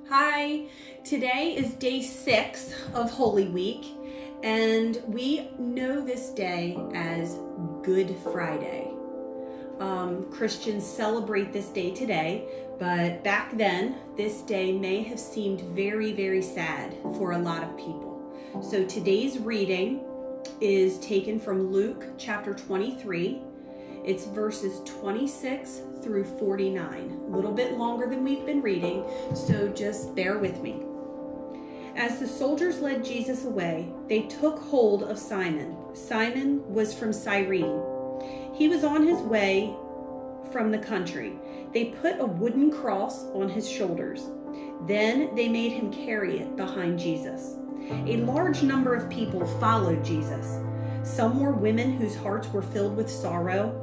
Hi, today is day 6 of Holy Week, and we know this day as Good Friday. Christians celebrate this day today, but back then, this day may have seemed very, very sad for a lot of people. So today's reading is taken from Luke chapter 23. It's verses 26 through 49, a little bit longer than we've been reading, so just bear with me. As the soldiers led Jesus away, they took hold of Simon. Simon was from Cyrene. He was on his way from the country. They put a wooden cross on his shoulders. Then they made him carry it behind Jesus. A large number of people followed Jesus. Some were women whose hearts were filled with sorrow.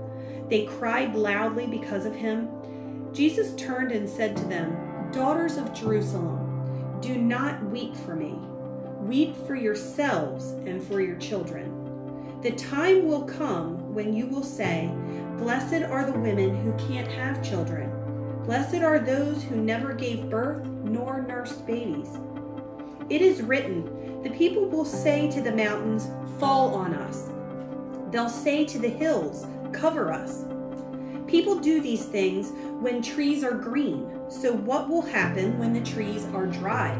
They cried loudly because of him. Jesus turned and said to them, "Daughters of Jerusalem, do not weep for me. Weep for yourselves and for your children. The time will come when you will say, 'Blessed are the women who can't have children. Blessed are those who never gave birth nor nursed babies.' It is written, 'The people will say to the mountains, fall on us. They'll say to the hills, cover us.' People do these things when trees are green. So what will happen when the trees are dry?"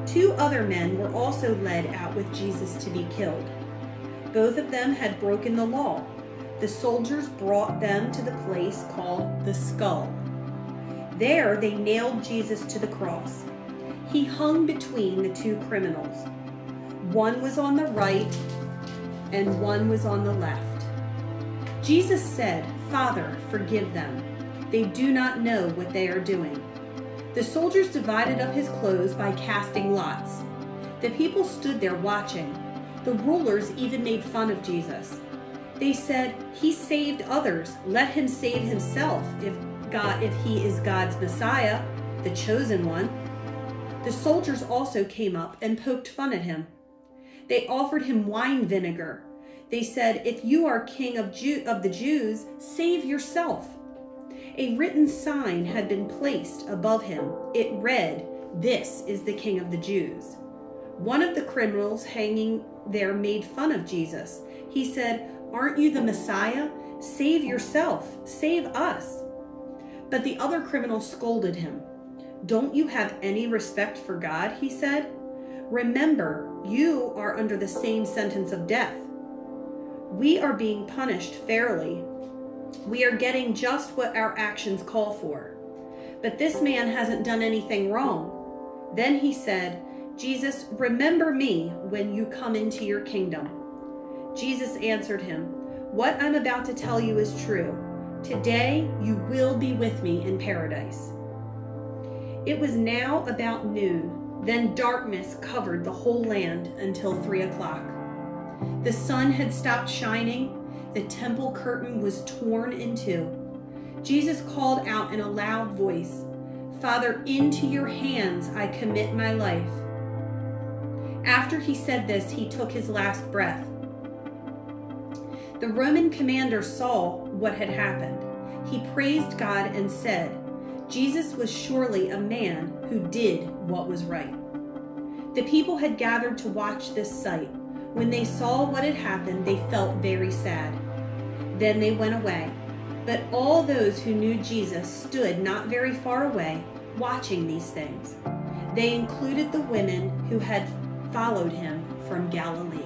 2 other men were also led out with Jesus to be killed. Both of them had broken the law. The soldiers brought them to the place called the Skull. There they nailed Jesus to the cross. He hung between the 2 criminals. One was on the right and one was on the left. Jesus said, "Father, forgive them. They do not know what they are doing." The soldiers divided up his clothes by casting lots. The people stood there watching. The rulers even made fun of Jesus. They said, "He saved others. Let him save himself if he is God's Messiah, the chosen one." The soldiers also came up and poked fun at him. They offered him wine vinegar. They said, "If you are king of the Jews, save yourself." A written sign had been placed above him. It read, "This is the King of the Jews." One of the criminals hanging there made fun of Jesus. He said, "Aren't you the Messiah? Save yourself. Save us." But the other criminal scolded him. "Don't you have any respect for God?" he said. "Remember, you are under the same sentence of death. We are being punished fairly. We are getting just what our actions call for. But this man hasn't done anything wrong." Then he said, "Jesus, remember me when you come into your kingdom." Jesus answered him, "What I'm about to tell you is true. Today you will be with me in paradise." It was now about noon. Then darkness covered the whole land until 3 o'clock. The sun had stopped shining. The temple curtain was torn in 2. Jesus called out in a loud voice, "Father, into your hands I commit my life." After he said this, he took his last breath. The Roman commander saw what had happened. He praised God and said, "Jesus was surely a man who did what was right." The people had gathered to watch this sight. When they saw what had happened, they felt very sad. Then they went away. But all those who knew Jesus stood not very far away, watching these things. They included the women who had followed him from Galilee.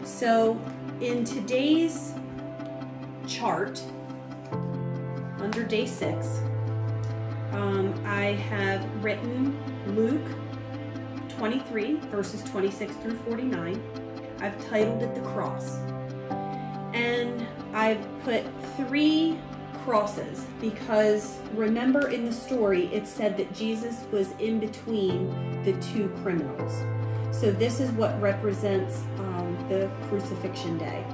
So in today's chart, under day 6, I have written Luke 23, verses 26 through 49. I've titled it The Cross. And I've put 3 crosses because remember in the story it said that Jesus was in between the 2 criminals. So this is what represents the crucifixion day.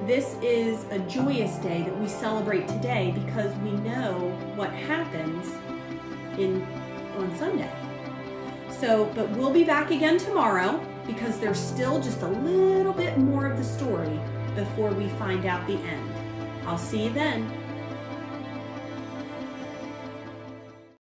This is a joyous day that we celebrate today because we know what happens on Sunday. So, but we'll be back again tomorrow because there's still just a little bit more of the story before we find out the end. I'll see you then.